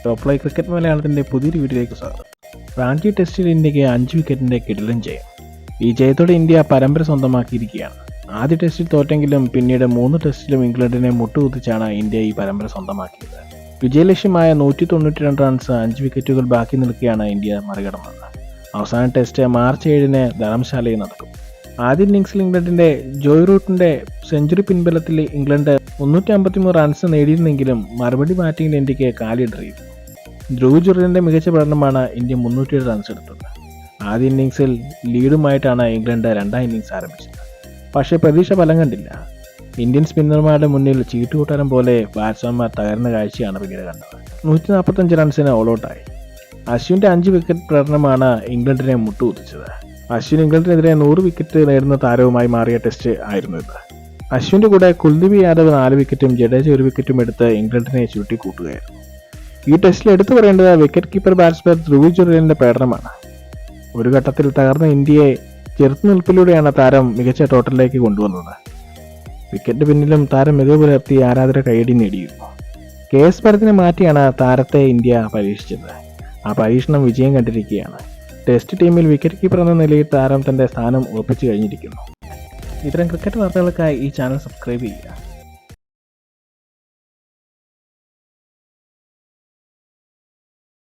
Top fly cricket മലയാളത്തിൻ്റെ പുതിയൊരു വീഡിയോയിലേക്ക് സ്വാഗതം. റാഞ്ചി ടെസ്റ്റിൽ ഇന്ത്യക്ക് 5 വിക്കറ്റിൻ്റെ കിടിലൻ ജയം. ഈ ജയത്തോടെ ഇന്ത്യ പരമ്പര സ്വന്തമാക്കിയിരിക്കുകയാണ്. ആദ്യ ടെസ്റ്റിൽ തോറ്റെങ്കിലും പിന്നീട് 3 ടെസ്റ്റിലും ഇംഗ്ലണ്ടിനെ മുട്ടുകുത്തിച്ചാണ് ഇന്ത്യ ഈ പരമ്പര സ്വന്തമാക്കിയത്. വിജയലക്ഷ്യമായ 192 റൺസ് 5 വിക്കറ്റുകൾ ബാക്കി നിൽക്കെയാണ് ഇന്ത്യ മറികടന്നത്. അവസാന ടെസ്റ്റ് മാർച്ച് 7-ന് ധർമ്മശാലയിൽ നടക്കും. ആദ്യ ഇന്നിംഗ്സിൽ ഇംഗ്ലണ്ടിൻ്റെ ജോയ് റൂട്ടിൻ്റെ സെഞ്ചുറി പിൻബലത്തിൽ ഇംഗ്ലണ്ട് 353 റൺസ് നേടിയിരുന്നെങ്കിലും മറുപടി ബാറ്റിംഗിൽ ഇന്ത്യക്ക് കാലിടറിയിരുന്നു. ധ്രുവ് ജുറലിൻ്റെ മികച്ച പ്രകടനമാണ് ഇന്ത്യ 307 റൺസ് എടുത്തത്. ആദ്യ ഇന്നിംഗ്സിൽ ലീഡുമായിട്ടാണ് ഇംഗ്ലണ്ട് രണ്ടാം ഇന്നിംഗ്സ് ആരംഭിച്ചത്. പക്ഷേ പ്രതീക്ഷ ഫലം കണ്ടില്ല. ഇന്ത്യൻ സ്പിന്നർമാരുടെ മുന്നിൽ ചീട്ടുകൂട്ടാരം പോലെ ബാറ്റ്സ്മാൻമാർ തകർന്ന കാഴ്ചയാണ് പിന്നീട് കണ്ടത്. 145 റൺസിന് ഓൾ ഔട്ടായി. അശ്വിൻ്റെ 5 വിക്കറ്റ് പ്രകടനമാണ് ഇംഗ്ലണ്ടിനെ മുട്ടുകുത്തിച്ചത്. അശ്വിൻ ഇംഗ്ലണ്ടിനെതിരെ 100 വിക്കറ്റ് നേടുന്ന താരവുമായി മാറിയ ടെസ്റ്റ് ആയിരുന്നു ഇത്. അശ്വിൻ്റെ കൂടെ കുൽദീപ് യാദവ് 4 വിക്കറ്റും ജഡേജ 1 വിക്കറ്റും എടുത്ത് ഇംഗ്ലണ്ടിനെ ചുരുട്ടിക്കൂട്ടുകയായിരുന്നു. ഈ ടെസ്റ്റിൽ എടുത്തു പറയേണ്ടത് വിക്കറ്റ് കീപ്പർ ബാറ്റ്സ്മാൻ ധ്രുവ് ജുറലിൻ്റെ പ്രകടനമാണ്. ഒരു ഘട്ടത്തിൽ തകർന്ന ഇന്ത്യയെ ചെറുത്തുനിൽപ്പിലൂടെയാണ് താരം മികച്ച ടോട്ടലിലേക്ക് കൊണ്ടുവന്നത്. വിക്കറ്റ് പിന്നിലും താരം മികവ് പുലർത്തി ആരാധകരെ കൈയടി നേടിയിരുന്നു. KS ഭരത്തിനെ മാറ്റിയാണ് താരത്തെ ഇന്ത്യ പരീക്ഷിച്ചത്. ആ പരീക്ഷണം വിജയം കണ്ടിരിക്കുകയാണ്. ടെസ്റ്റ് ടീമിൽ വിക്കറ്റ് കീപ്പർ എന്ന നിലയിൽ താരം തൻ്റെ സ്ഥാനം ഉറപ്പിച്ചു കഴിഞ്ഞിരിക്കുന്നു. ഇത്തരം ക്രിക്കറ്റ് വാർത്തകൾക്കായി ഈ ചാനൽ സബ്സ്ക്രൈബ് ചെയ്യുക.